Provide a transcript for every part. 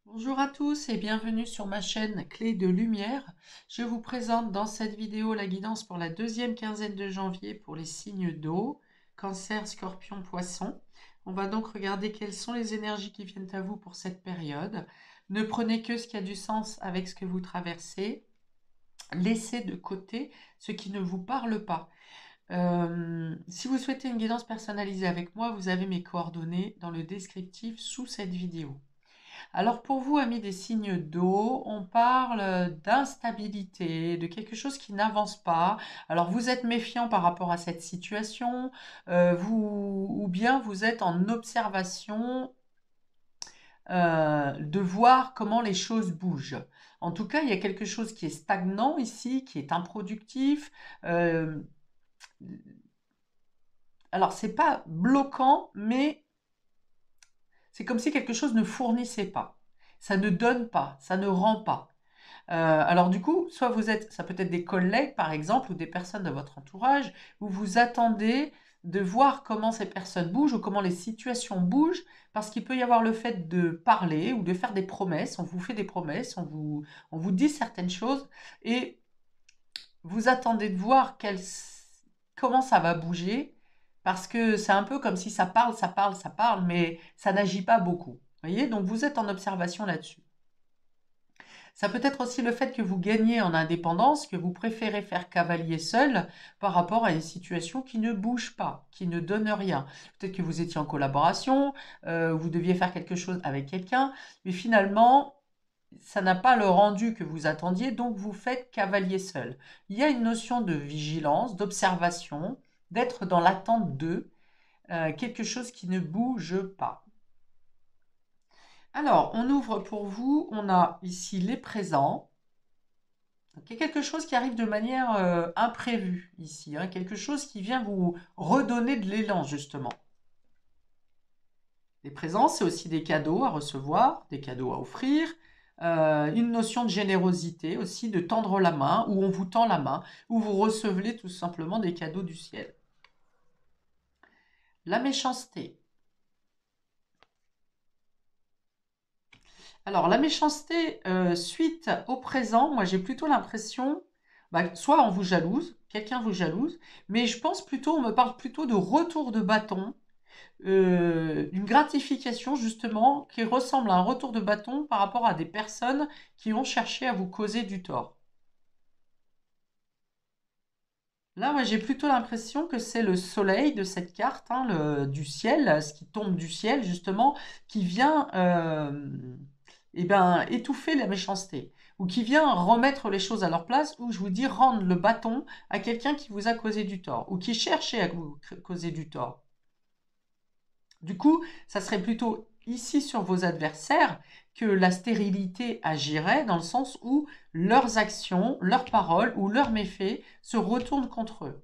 Bonjour à tous et bienvenue sur ma chaîne Clé de Lumière. Je vous présente dans cette vidéo la guidance pour la deuxième quinzaine de janvier pour les signes d'eau, Cancer, Scorpion, Poisson. On va donc regarder quelles sont les énergies qui viennent à vous pour cette période. Ne prenez que ce qui a du sens avec ce que vous traversez. Laissez de côté ce qui ne vous parle pas. Si vous souhaitez une guidance personnalisée avec moi, vous avez mes coordonnées dans le descriptif sous cette vidéo. Alors pour vous, amis des signes d'eau, on parle d'instabilité, de quelque chose qui n'avance pas. Alors vous êtes méfiant par rapport à cette situation, ou bien vous êtes en observation de voir comment les choses bougent. En tout cas, il y a quelque chose qui est stagnant ici, qui est improductif. Euh, alors c'est pas bloquant, mais c'est comme si quelque chose ne fournissait pas. Ça ne donne pas, ça ne rend pas. Alors du coup, soit vous êtes, ça peut être des collègues par exemple, ou des personnes de votre entourage, où vous attendez de voir comment ces personnes bougent ou comment les situations bougent, parce qu'il peut y avoir le fait de parler ou de faire des promesses, on vous fait des promesses, on vous dit certaines choses, et vous attendez de voir comment ça va bouger, parce que c'est un peu comme si ça parle, ça parle, ça parle, mais ça n'agit pas beaucoup. Vous voyez, donc vous êtes en observation là-dessus. Ça peut être aussi le fait que vous gagnez en indépendance, que vous préférez faire cavalier seul par rapport à une situation qui ne bouge pas, qui ne donne rien. Peut-être que vous étiez en collaboration, vous deviez faire quelque chose avec quelqu'un, mais finalement, ça n'a pas le rendu que vous attendiez, donc vous faites cavalier seul. Il y a une notion de vigilance, d'observation, d'être dans l'attente de quelque chose qui ne bouge pas. Alors, on ouvre pour vous, on a ici les présents. Donc, il y a quelque chose qui arrive de manière imprévue ici, hein, quelque chose qui vient vous redonner de l'élan, justement. Les présents, c'est aussi des cadeaux à recevoir, des cadeaux à offrir, une notion de générosité aussi, de tendre la main, où on vous tend la main, où vous recevez tout simplement des cadeaux du ciel. La méchanceté. Alors, la méchanceté, suite au présent, moi j'ai plutôt l'impression, soit on vous jalouse, quelqu'un vous jalouse, mais je pense plutôt, on me parle plutôt de retour de bâton, une gratification justement qui ressemble à un retour de bâton par rapport à des personnes qui ont cherché à vous causer du tort. Là, moi j'ai plutôt l'impression que c'est le soleil de cette carte, hein, du ciel, ce qui tombe du ciel justement, qui vient eh ben, étouffer la méchanceté, ou qui vient remettre les choses à leur place, ou je vous dis rendre le bâton à quelqu'un qui vous a causé du tort, ou qui cherchait à vous causer du tort. Du coup, ça serait plutôt ici sur vos adversaires que la stérilité agirait, dans le sens où leurs actions, leurs paroles ou leurs méfaits se retournent contre eux.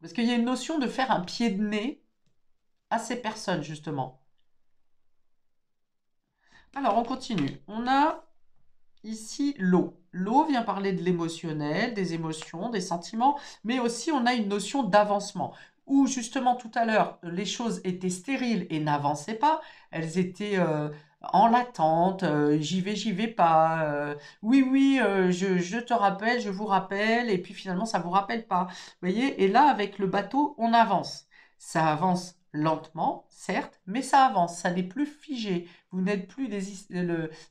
Parce qu'il y a une notion de faire un pied de nez à ces personnes, justement. Alors, on continue. On a ici l'eau. L'eau vient parler de l'émotionnel, des émotions, des sentiments, mais aussi on a une notion d'avancement. Où justement tout à l'heure, les choses étaient stériles et n'avançaient pas, elles étaient en latente, j'y vais pas, oui, oui, je te rappelle, je vous rappelle, et puis finalement ça vous rappelle pas. Vous voyez, et là avec le bateau, on avance. Ça avance lentement, certes, mais ça avance, ça n'est plus figé. Vous n'êtes plus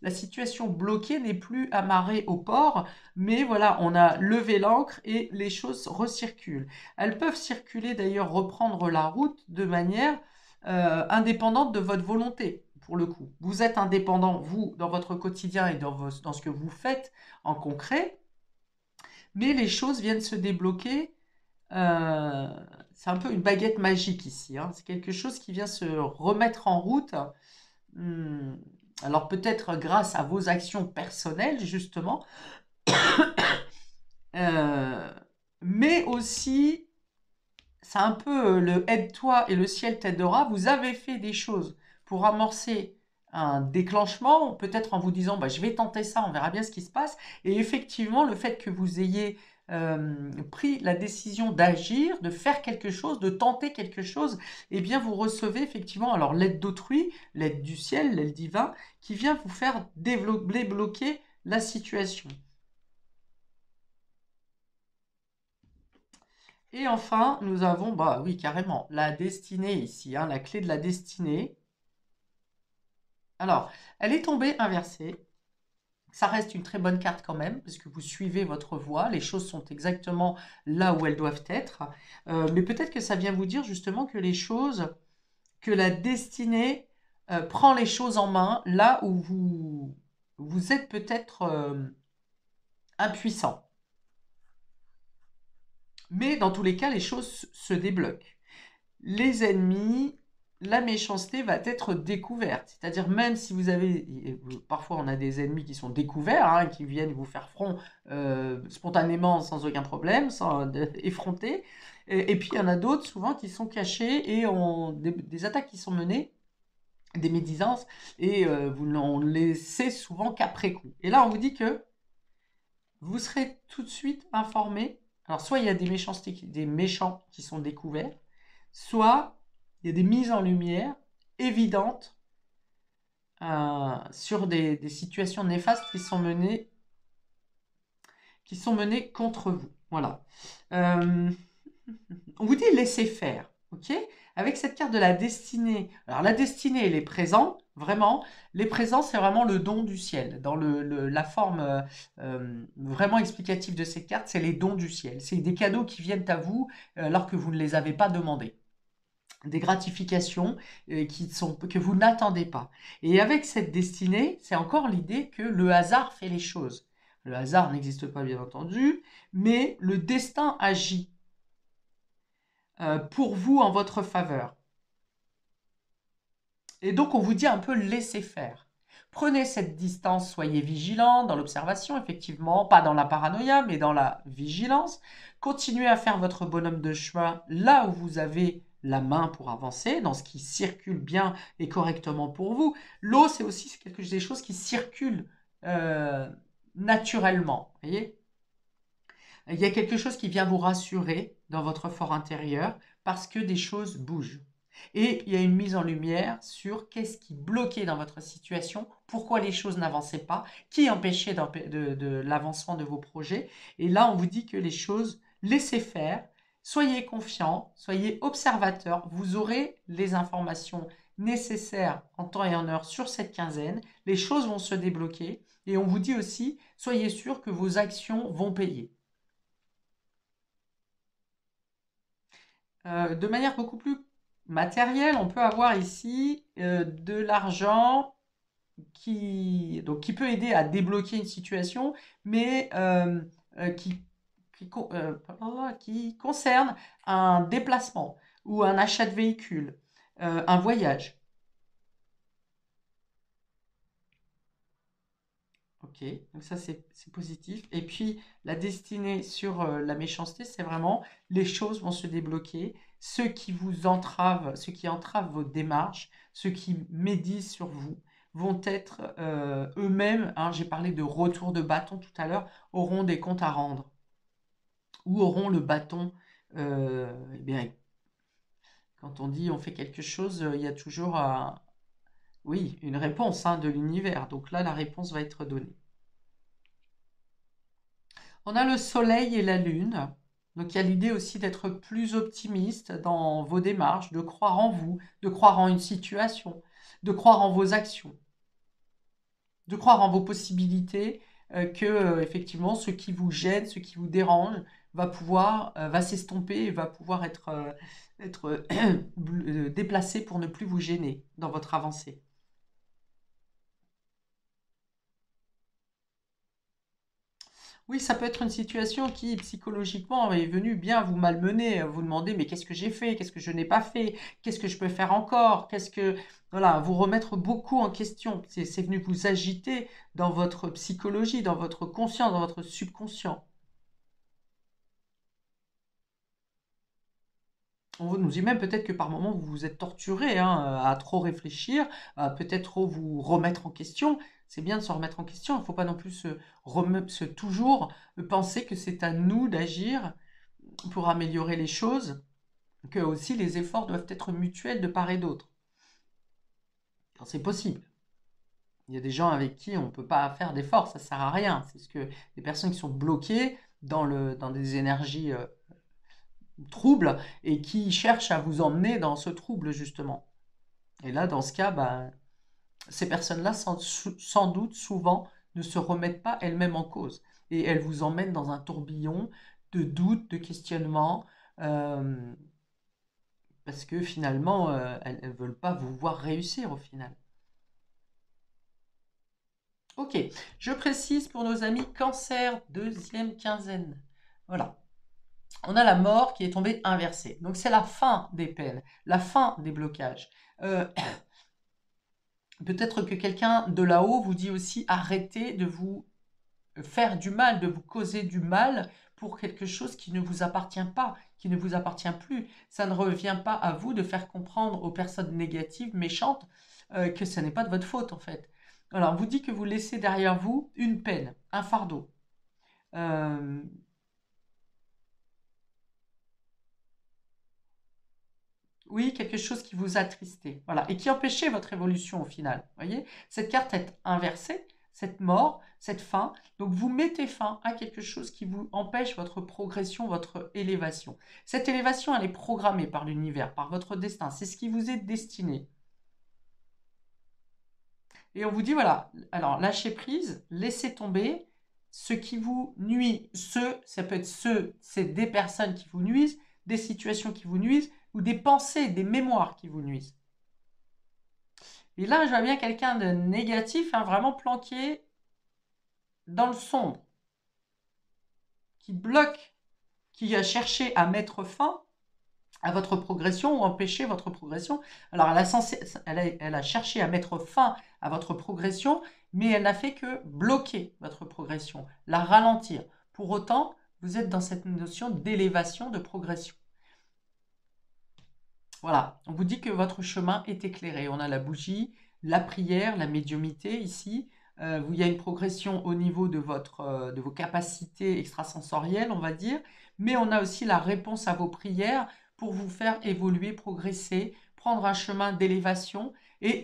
la situation bloquée n'est plus amarrée au port, mais voilà, on a levé l'ancre et les choses recirculent. Elles peuvent circuler d'ailleurs, reprendre la route de manière indépendante de votre volonté, pour le coup. Vous êtes indépendant, vous, dans votre quotidien et dans ce que vous faites en concret, mais les choses viennent se débloquer. euh, c'est un peu une baguette magique ici, hein. C'est quelque chose qui vient se remettre en route. Hmm. Alors peut-être grâce à vos actions personnelles, justement, euh, mais aussi, c'est un peu le aide-toi et le ciel t'aidera. Vous avez fait des choses pour amorcer un déclenchement, peut-être en vous disant bah, je vais tenter ça, on verra bien ce qui se passe. Et effectivement, le fait que vous ayez pris la décision d'agir, de faire quelque chose, de tenter quelque chose, eh bien vous recevez effectivement alors l'aide d'autrui, l'aide du ciel, l'aide divin, qui vient vous faire débloquer la situation. Et enfin, nous avons, bah oui, carrément, la destinée ici, hein, la clé de la destinée. Alors, elle est tombée inversée. Ça reste une très bonne carte quand même, parce que vous suivez votre voie, les choses sont exactement là où elles doivent être. Mais peut-être que ça vient vous dire justement que les choses, que la destinée prend les choses en main là où vous êtes peut-être impuissant. Mais dans tous les cas, les choses se débloquent. Les ennemis, la méchanceté va être découverte. C'est-à-dire même si vous avez, parfois on a des ennemis qui sont découverts, hein, qui viennent vous faire front spontanément sans aucun problème, sans effronter. Et puis il y en a d'autres souvent qui sont cachés et ont des attaques qui sont menées, des médisances, et vous n'en laissez souvent qu'après coup. Et là on vous dit que vous serez tout de suite informé. Alors soit il y a des méchants qui sont découverts, soit il y a des mises en lumière évidentes sur des situations néfastes qui sont menées contre vous. Voilà. On vous dit laissez faire, ok? Avec cette carte de la destinée. Alors la destinée et les présents, vraiment, les présents c'est vraiment le don du ciel. Dans la forme vraiment explicative de cette carte, c'est les dons du ciel. C'est des cadeaux qui viennent à vous alors que vous ne les avez pas demandés. Des gratifications que vous n'attendez pas. Et avec cette destinée, c'est encore l'idée que le hasard fait les choses. Le hasard n'existe pas, bien entendu, mais le destin agit pour vous en votre faveur. Et donc, on vous dit un peu laissez faire. Prenez cette distance, soyez vigilant dans l'observation, effectivement, pas dans la paranoïa, mais dans la vigilance. Continuez à faire votre bonhomme de chemin là où vous avez la main pour avancer, dans ce qui circule bien et correctement pour vous. L'eau, c'est aussi des choses qui circulent naturellement. Voyez, il y a quelque chose qui vient vous rassurer dans votre fort intérieur parce que des choses bougent. Et il y a une mise en lumière sur qu'est-ce qui bloquait dans votre situation, pourquoi les choses n'avançaient pas, qui empêchait de l'avancement de vos projets. Et là, on vous dit que les choses, laissez faire, soyez confiants, soyez observateurs, vous aurez les informations nécessaires en temps et en heure sur cette quinzaine, les choses vont se débloquer. Et on vous dit aussi, soyez sûr que vos actions vont payer. De manière beaucoup plus matérielle, on peut avoir ici de l'argent qui peut aider à débloquer une situation, mais qui concerne un déplacement ou un achat de véhicule, un voyage. Ok, donc ça c'est positif. Et puis la destinée sur la méchanceté, c'est vraiment les choses vont se débloquer. Ceux qui vous entravent, ceux qui entravent vos démarches, ceux qui médisent sur vous, vont être eux-mêmes, hein, j'ai parlé de retour de bâton tout à l'heure, auront des comptes à rendre ou auront le bâton. Eh bien, quand on dit on fait quelque chose, il y a toujours oui, une réponse hein, de l'univers. Donc là, la réponse va être donnée. On a le soleil et la lune. Donc il y a l'idée aussi d'être plus optimiste dans vos démarches, de croire en vous, de croire en une situation, de croire en vos actions, de croire en vos possibilités, que effectivement ce qui vous gêne, ce qui vous dérange va s'estomper et va pouvoir être déplacé pour ne plus vous gêner dans votre avancée. Oui, ça peut être une situation qui, psychologiquement, est venue bien vous malmener, vous demander, mais qu'est-ce que j'ai fait? Qu'est-ce que je n'ai pas fait? Qu'est-ce que je peux faire encore? Voilà, vous remettre beaucoup en question. C'est venu vous agiter dans votre psychologie, dans votre conscient, dans votre subconscient. On nous dit même peut-être que par moments vous vous êtes torturé hein, à trop réfléchir, à peut-être trop vous remettre en question. C'est bien de se remettre en question. Il ne faut pas non plus toujours penser que c'est à nous d'agir pour améliorer les choses, que aussi les efforts doivent être mutuels de part et d'autre. Quand c'est possible. Il y a des gens avec qui on ne peut pas faire d'efforts, ça ne sert à rien. C'est ce que des personnes qui sont bloquées dans des énergies troubles et qui cherchent à vous emmener dans ce trouble, justement. Et là, dans ce cas, ces personnes-là, sans doute, souvent, ne se remettent pas elles-mêmes en cause. Et elles vous emmènent dans un tourbillon de doutes, de questionnements, parce que finalement, elles ne veulent pas vous voir réussir au final. Ok, je précise pour nos amis cancer, deuxième quinzaine. Voilà. On a la mort qui est tombée inversée. Donc c'est la fin des peines, la fin des blocages. Peut-être que quelqu'un de là-haut vous dit aussi arrêtez de vous faire du mal, de vous causer du mal pour quelque chose qui ne vous appartient pas, qui ne vous appartient plus. Ça ne revient pas à vous de faire comprendre aux personnes négatives, méchantes, que ce n'est pas de votre faute en fait. Alors, on vous dit que vous laissez derrière vous une peine, un fardeau. Oui, quelque chose qui vous attristait, voilà, et qui empêchait votre évolution au final. Voyez, cette carte est inversée, cette mort, cette fin. Donc vous mettez fin à quelque chose qui vous empêche votre progression, votre élévation. Cette élévation, elle est programmée par l'univers, par votre destin. C'est ce qui vous est destiné. Et on vous dit, voilà, alors lâchez prise, laissez tomber ce qui vous nuit. Ça peut être c'est des personnes qui vous nuisent, des situations qui vous nuisent, ou des pensées, des mémoires qui vous nuisent. Et là, je vois bien quelqu'un de négatif, hein, vraiment planqué dans le sombre, qui bloque, qui a cherché à mettre fin à votre progression ou empêcher votre progression. Alors, elle a cherché à mettre fin à votre progression, mais elle n'a fait que bloquer votre progression, la ralentir. Pour autant, vous êtes dans cette notion d'élévation, de progression. Voilà, on vous dit que votre chemin est éclairé. On a la bougie, la prière, la médiumité ici. Il y a une progression au niveau de vos capacités extrasensorielles, on va dire. Mais on a aussi la réponse à vos prières pour vous faire évoluer, progresser, prendre un chemin d'élévation et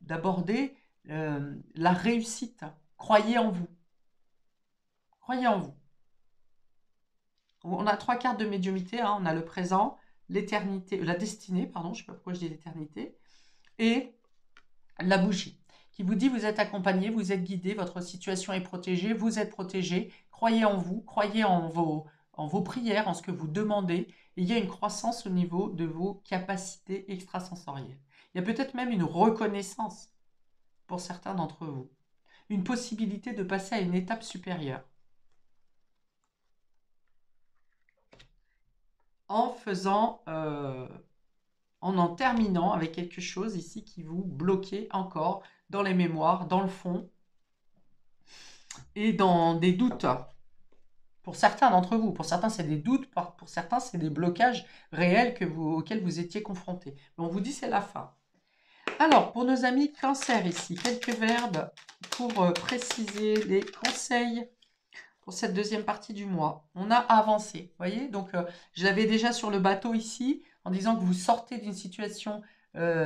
d'aborder la réussite. Croyez en vous. Croyez en vous. On a 3 cartes de médiumité, hein. On a le présent, l'éternité, la destinée, pardon, je ne sais pas pourquoi je dis l'éternité, et la bougie, qui vous dit vous êtes accompagné, vous êtes guidé, votre situation est protégée, vous êtes protégé, croyez en vous, croyez en vos prières, en ce que vous demandez, et il y a une croissance au niveau de vos capacités extrasensorielles. Il y a peut-être même une reconnaissance pour certains d'entre vous, une possibilité de passer à une étape supérieure. En terminant avec quelque chose ici qui vous bloquait encore dans les mémoires, dans le fond, et dans des doutes. Pour certains d'entre vous, pour certains c'est des doutes, pour certains c'est des blocages réels auxquels vous étiez confrontés. Mais on vous dit c'est la fin. Alors, pour nos amis cancer ici, quelques verbes pour préciser les conseils pour cette deuxième partie du mois. On a avancé, vous voyez. Donc, je l'avais déjà sur le bateau ici, en disant que vous sortez d'une situation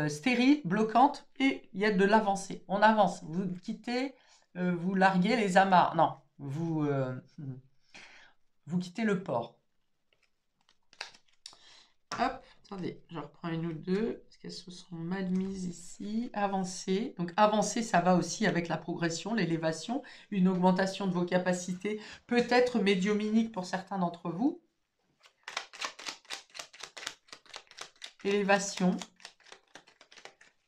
stérile, bloquante, et il y a de l'avancée. On avance. Vous quittez, vous larguez les amarres. Non, vous quittez le port. Hop, attendez, je reprends une ou deux, parce qu'elles se sont mal mises ici. Avancer. Donc avancer, ça va aussi avec la progression, l'élévation, une augmentation de vos capacités, peut-être médiumnique pour certains d'entre vous. Élévation.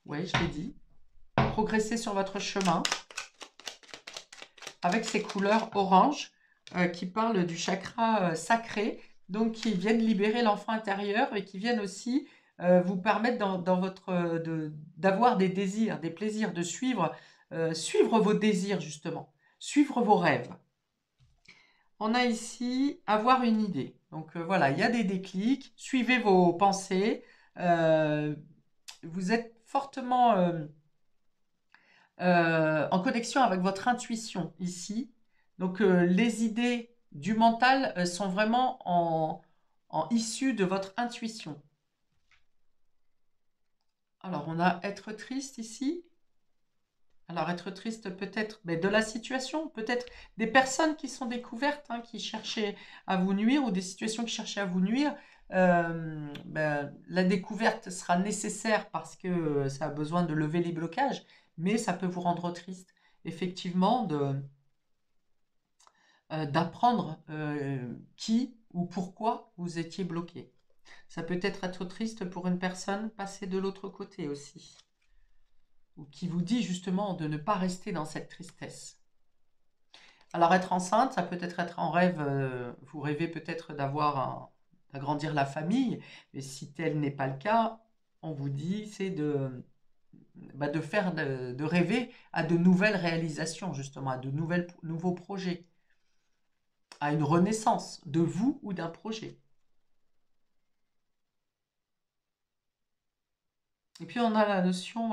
Oui, je l'ai dit. Progresser sur votre chemin. Avec ces couleurs orange qui parlent du chakra sacré. Donc, qui viennent libérer l'enfant intérieur et qui viennent aussi vous permettre d'avoir des désirs, des plaisirs, de suivre vos désirs, justement. Suivre vos rêves. On a ici avoir une idée. Donc, voilà, il y a des déclics. Suivez vos pensées. Vous êtes fortement en connexion avec votre intuition ici. Donc les idées du mental sont vraiment en issue de votre intuition. Alors on a être triste ici. Alors être triste peut-être mais de la situation, peut-être des personnes qui sont découvertes, hein, qui cherchaient à vous nuire ou des situations qui cherchaient à vous nuire. La découverte sera nécessaire parce que ça a besoin de lever les blocages, mais ça peut vous rendre triste. Effectivement, d'apprendre qui ou pourquoi vous étiez bloqué. Ça peut être triste pour une personne passée de l'autre côté aussi, ou qui vous dit justement de ne pas rester dans cette tristesse. Alors être enceinte, ça peut être en rêve, vous rêvez peut-être d'agrandir la famille, mais si tel n'est pas le cas, on vous dit c'est de rêver à de nouvelles réalisations, justement, à nouveaux projets, à une renaissance de vous ou d'un projet. Et puis on a la notion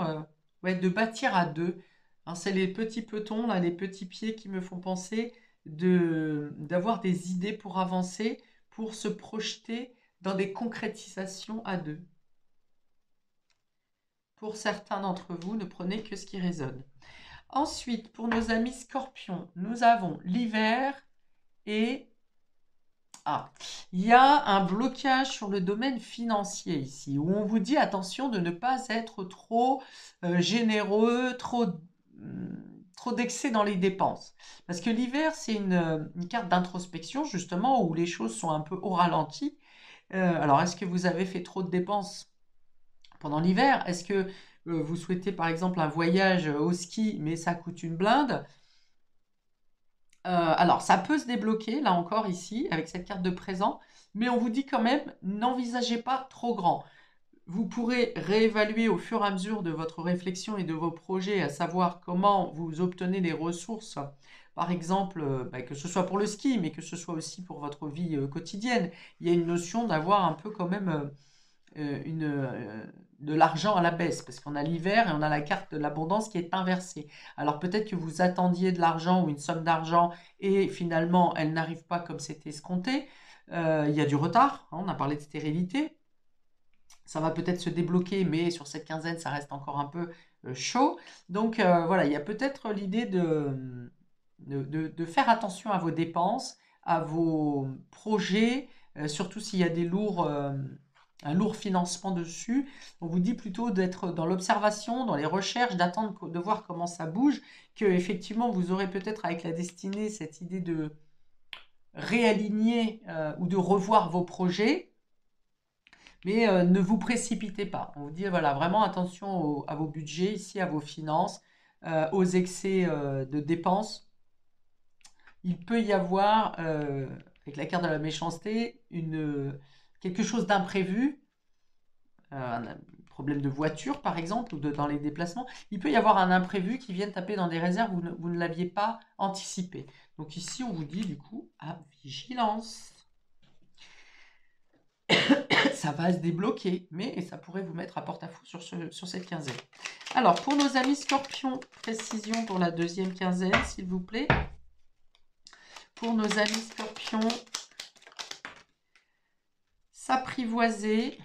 ouais, de bâtir à deux. Hein, c'est les petits petons, là, les petits pieds qui me font penser d'avoir des idées pour avancer, pour se projeter dans des concrétisations à deux. Pour certains d'entre vous, ne prenez que ce qui résonne. Ensuite, pour nos amis scorpions, nous avons l'hiver et il y a un blocage sur le domaine financier ici, où on vous dit attention de ne pas être trop généreux, trop d'excès dans les dépenses. Parce que l'hiver, c'est une carte d'introspection, justement, où les choses sont un peu au ralenti. Alors, est-ce que vous avez fait trop de dépenses pendant l'hiver? Est-ce que vous souhaitez, par exemple, un voyage au ski, mais ça coûte une blinde? Alors, ça peut se débloquer, là encore, ici, avec cette carte de présent, mais on vous dit quand même, n'envisagez pas trop grand. Vous pourrez réévaluer au fur et à mesure de votre réflexion et de vos projets, à savoir comment vous obtenez des ressources, par exemple, que ce soit pour le ski, mais que ce soit aussi pour votre vie quotidienne. Il y a une notion d'avoir un peu quand même de l'argent à la baisse, parce qu'on a l'hiver et on a la carte de l'abondance qui est inversée. Alors peut-être que vous attendiez de l'argent ou une somme d'argent et finalement elle n'arrive pas comme c'était escompté. Il y a du retard, hein, on a parlé de stérilité. Ça va peut-être se débloquer, mais sur cette quinzaine, ça reste encore un peu chaud. Donc voilà, il y a peut-être l'idée de faire attention à vos dépenses, à vos projets, surtout s'il y a un lourd financement dessus. On vous dit plutôt d'être dans l'observation, dans les recherches, d'attendre de voir comment ça bouge, que effectivement vous aurez peut-être avec la destinée cette idée de réaligner ou de revoir vos projets, mais ne vous précipitez pas. On vous dit voilà vraiment attention à vos budgets ici, à vos finances, aux excès de dépenses. Il peut y avoir, avec la carte de la méchanceté, quelque chose d'imprévu, un problème de voiture par exemple, ou dans les déplacements. Il peut y avoir un imprévu qui vienne taper dans des réserves où vous ne l'aviez pas anticipé. Donc ici, on vous dit du coup à vigilance. Ça va se débloquer, mais ça pourrait vous mettre à porte-à-faux sur cette quinzaine. Alors, pour nos amis scorpions, précision pour la deuxième quinzaine, s'il vous plaît. Pour nos amis scorpions, s'apprivoiser.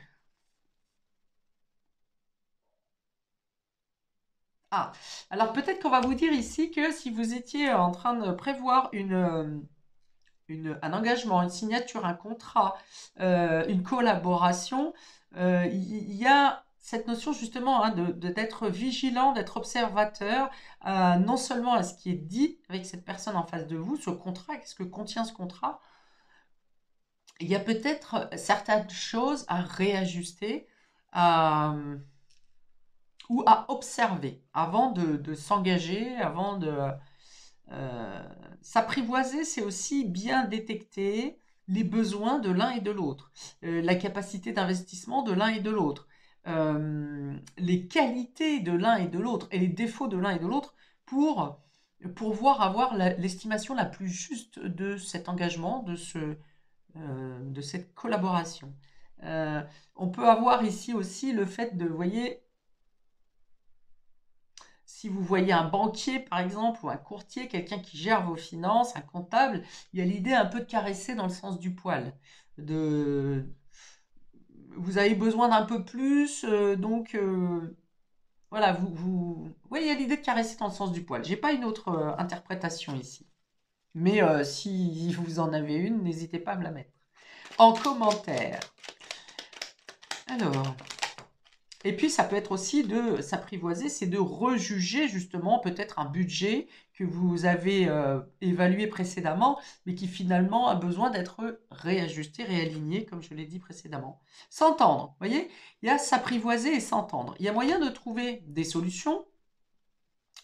Alors peut-être qu'on va vous dire ici que si vous étiez en train de prévoir un engagement, une signature, un contrat, une collaboration, il y a cette notion justement hein, d'être vigilant, d'être observateur, non seulement à ce qui est dit avec cette personne en face de vous, ce contrat, qu'est-ce que contient ce contrat. Il y a peut-être certaines choses à réajuster ou à observer avant de s'engager, avant de... s'apprivoiser, c'est aussi bien détecter les besoins de l'un et de l'autre, la capacité d'investissement de l'un et de l'autre, les qualités de l'un et de l'autre et les défauts de l'un et de l'autre pour pouvoir avoir l'estimation la plus juste de cet engagement, de cette collaboration. On peut avoir ici aussi le fait de, vous voyez, si vous voyez un banquier, par exemple, ou un courtier, quelqu'un qui gère vos finances, un comptable, il y a l'idée un peu de caresser dans le sens du poil. De... Vous avez besoin d'un peu plus, donc voilà, Oui, il y a l'idée de caresser dans le sens du poil. J'ai pas une autre interprétation ici. Mais si vous en avez une, n'hésitez pas à me la mettre en commentaire. Alors, et puis ça peut être aussi de s'apprivoiser, c'est de rejuger justement peut-être un budget que vous avez évalué précédemment, mais qui finalement a besoin d'être réajusté, réaligné, comme je l'ai dit précédemment. S'entendre, vous voyez, il y a s'apprivoiser et s'entendre. Il y a moyen de trouver des solutions,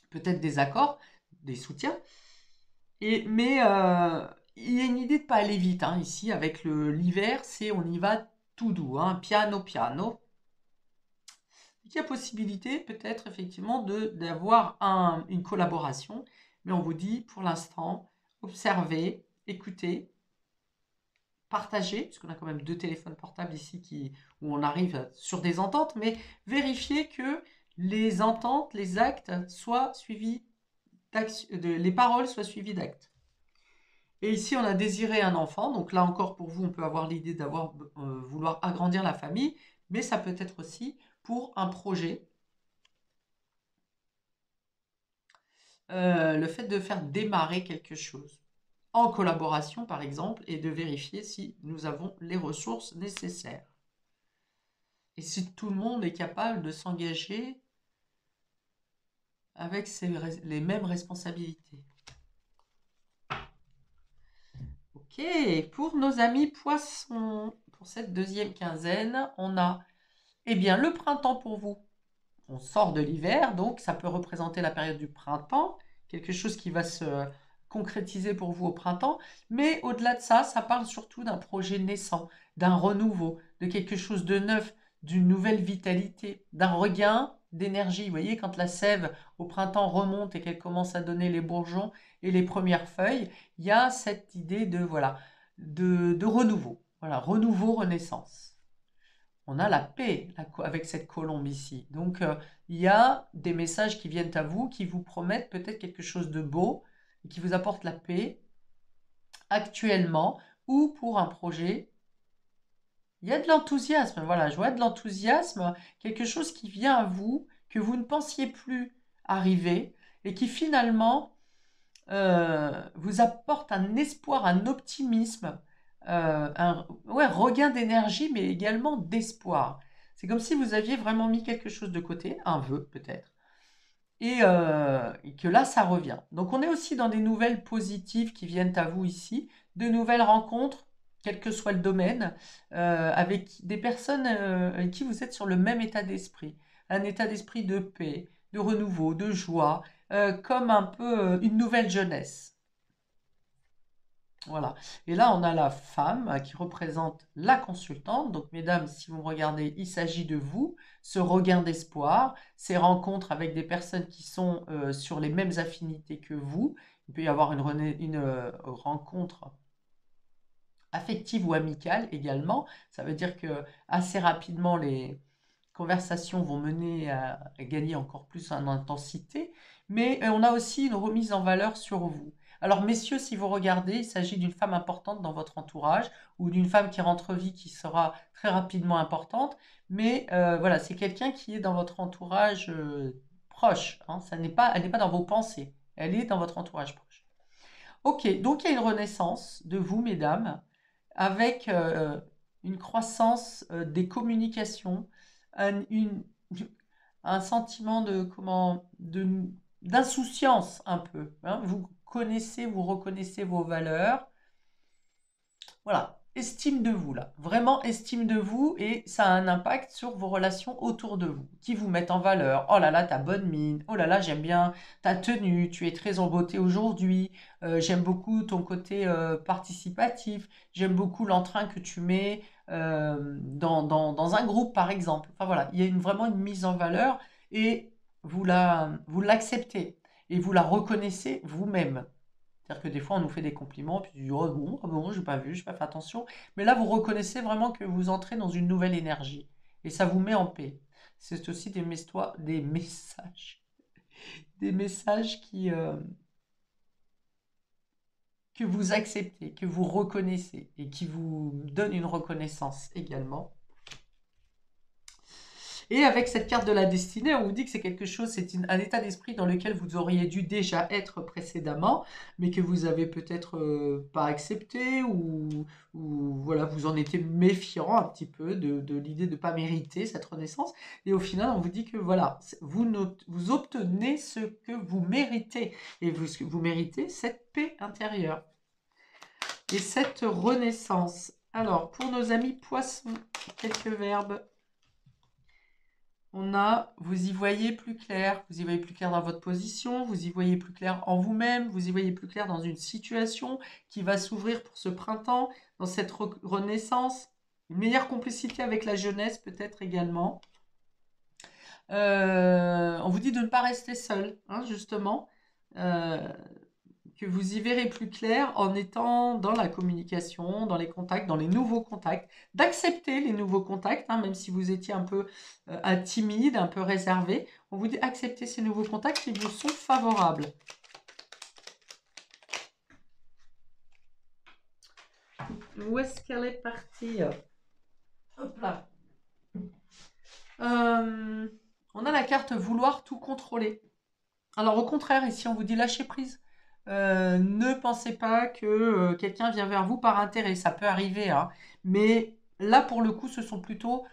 peut-être des accords, des soutiens, mais il y a une idée de ne pas aller vite, hein, ici, avec l'hiver, c'est on y va tout doux, hein, piano piano. Il y a possibilité peut-être effectivement d'avoir une collaboration, mais on vous dit pour l'instant, observez, écoutez, partagez, parce qu'on a quand même 2 téléphones portables ici où on arrive sur des ententes, mais vérifiez que les ententes, les actes soient suivis les paroles soient suivies d'actes. Et ici, on a désiré un enfant. Donc là encore, pour vous, on peut avoir l'idée vouloir agrandir la famille, mais ça peut être aussi pour un projet. Le fait de faire démarrer quelque chose en collaboration, par exemple, et de vérifier si nous avons les ressources nécessaires. Et si tout le monde est capable de s'engager avec les mêmes responsabilités. Ok, pour nos amis poissons, pour cette deuxième quinzaine, on a bien le printemps pour vous. On sort de l'hiver, donc ça peut représenter la période du printemps, quelque chose qui va se concrétiser pour vous au printemps. Mais au-delà de ça, ça parle surtout d'un projet naissant, d'un renouveau, de quelque chose de neuf, d'une nouvelle vitalité, d'un regain d'énergie. Vous voyez, quand la sève au printemps remonte et qu'elle commence à donner les bourgeons et les premières feuilles, il y a cette idée de renouveau. Voilà, renouveau, renaissance. On a la paix avec cette colombe ici. Donc, il y a des messages qui viennent à vous, qui vous promettent peut-être quelque chose de beau, qui vous apporte la paix actuellement ou pour un projet. Il y a de l'enthousiasme, voilà, je vois de l'enthousiasme, quelque chose qui vient à vous, que vous ne pensiez plus arriver et qui finalement vous apporte un espoir, un optimisme, regain d'énergie, mais également d'espoir. C'est comme si vous aviez vraiment mis quelque chose de côté, un vœu peut-être, et que là, ça revient. Donc on est aussi dans des nouvelles positives qui viennent à vous ici, de nouvelles rencontres, quel que soit le domaine, avec des personnes avec qui vous êtes sur le même état d'esprit. Un état d'esprit de paix, de renouveau, de joie, comme un peu une nouvelle jeunesse. Voilà. Et là, on a la femme qui représente la consultante. Donc, mesdames, si vous me regardez, il s'agit de vous, ce regain d'espoir, ces rencontres avec des personnes qui sont sur les mêmes affinités que vous. Il peut y avoir une rencontre affective ou amicale également. Ça veut dire que assez rapidement, les conversations vont mener à gagner encore plus en intensité. Mais on a aussi une remise en valeur sur vous. Alors, messieurs, si vous regardez, il s'agit d'une femme importante dans votre entourage ou d'une femme qui rentre vie qui sera très rapidement importante. Mais voilà, c'est quelqu'un qui est dans votre entourage proche. Hein. Elle n'est pas dans vos pensées. Elle est dans votre entourage proche. Ok, donc il y a une renaissance de vous, mesdames, avec une croissance des communications, un, une- un sentiment d'insouciance un peu. Hein. Vous reconnaissez vos valeurs. Voilà, estime de vous là, vraiment estime de vous et ça a un impact sur vos relations autour de vous, qui vous mettent en valeur. Oh là là, ta bonne mine, oh là là, j'aime bien ta tenue, tu es très en beauté aujourd'hui, j'aime beaucoup ton côté participatif, j'aime beaucoup l'entrain que tu mets dans un groupe par exemple. Enfin voilà, il y a vraiment une mise en valeur et vous l'acceptez et vous la reconnaissez vous-même. C'est-à-dire que des fois, on nous fait des compliments, puis tu dis, oh bon, j'ai pas vu, j'ai pas fait attention. Mais là, vous reconnaissez vraiment que vous entrez dans une nouvelle énergie. Et ça vous met en paix. C'est aussi des messages des messages que vous acceptez, que vous reconnaissez et qui vous donnent une reconnaissance également. Et avec cette carte de la destinée, on vous dit que c'est quelque chose, c'est un état d'esprit dans lequel vous auriez dû déjà être précédemment, mais que vous avez peut-être pas accepté ou voilà, vous en étiez méfiant un petit peu de l'idée de ne pas mériter cette renaissance. Et au final, on vous dit que voilà, vous obtenez ce que vous méritez. Et vous méritez cette paix intérieure et cette renaissance. Alors, pour nos amis poissons, quelques verbes. On a, vous y voyez plus clair, vous y voyez plus clair dans votre position, vous y voyez plus clair en vous-même, vous y voyez plus clair dans une situation qui va s'ouvrir pour ce printemps, dans cette renaissance, une meilleure complicité avec la jeunesse peut-être également. On vous dit de ne pas rester seul, hein, justement. Que vous y verrez plus clair en étant dans la communication, dans les contacts, dans les nouveaux contacts, d'accepter les nouveaux contacts, hein, même si vous étiez un peu timide, un peu réservé. On vous dit accepter ces nouveaux contacts qui vous sont favorables. Où est-ce qu'elle est partie? Hop là. On a la carte vouloir tout contrôler. Alors au contraire, ici on vous dit lâcher prise. Ne pensez pas que quelqu'un vient vers vous par intérêt. Ça peut arriver, hein. Mais là, pour le coup, ce sont plutôt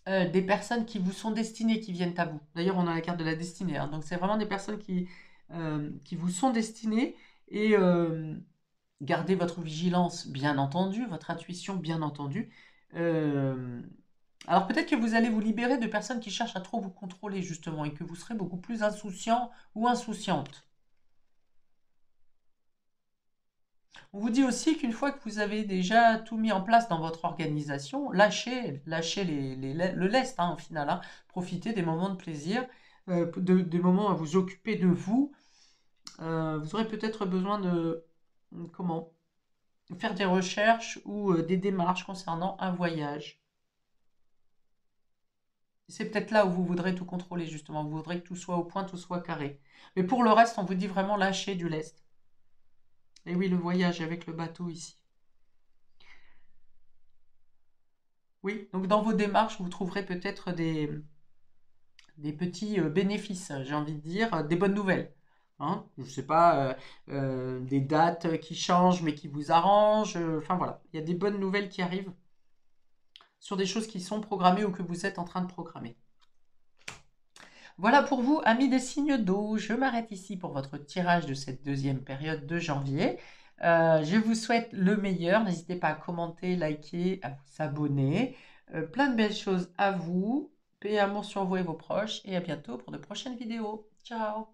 des personnes qui vous sont destinées qui viennent à vous. D'ailleurs, on a la carte de la destinée, hein. Donc c'est vraiment des personnes qui vous sont destinées. Et gardez votre vigilance, bien entendu, votre intuition, bien entendu. Alors peut-être que vous allez vous libérer de personnes qui cherchent à trop vous contrôler, justement, et que vous serez beaucoup plus insouciant ou insouciante. On vous dit aussi qu'une fois que vous avez déjà tout mis en place dans votre organisation, lâchez le lest, hein, au final, hein. Profitez des moments de plaisir, des moments à vous occuper de vous. Vous aurez peut-être besoin de comment faire des recherches ou des démarches concernant un voyage. C'est peut-être là où vous voudrez tout contrôler, justement. Vous voudrez que tout soit au point, tout soit carré. Mais pour le reste, on vous dit vraiment lâcher du lest. Et oui, le voyage avec le bateau ici. Oui, donc dans vos démarches, vous trouverez peut-être des petits bénéfices, j'ai envie de dire, des bonnes nouvelles. Hein, je ne sais pas, des dates qui changent mais qui vous arrangent. Enfin voilà, il y a des bonnes nouvelles qui arrivent sur des choses qui sont programmées ou que vous êtes en train de programmer. Voilà pour vous, amis des signes d'eau. Je m'arrête ici pour votre tirage de cette deuxième période de janvier. Je vous souhaite le meilleur. N'hésitez pas à commenter, liker, à vous abonner. Plein de belles choses à vous. Paix et amour sur vous et vos proches. Et à bientôt pour de prochaines vidéos. Ciao!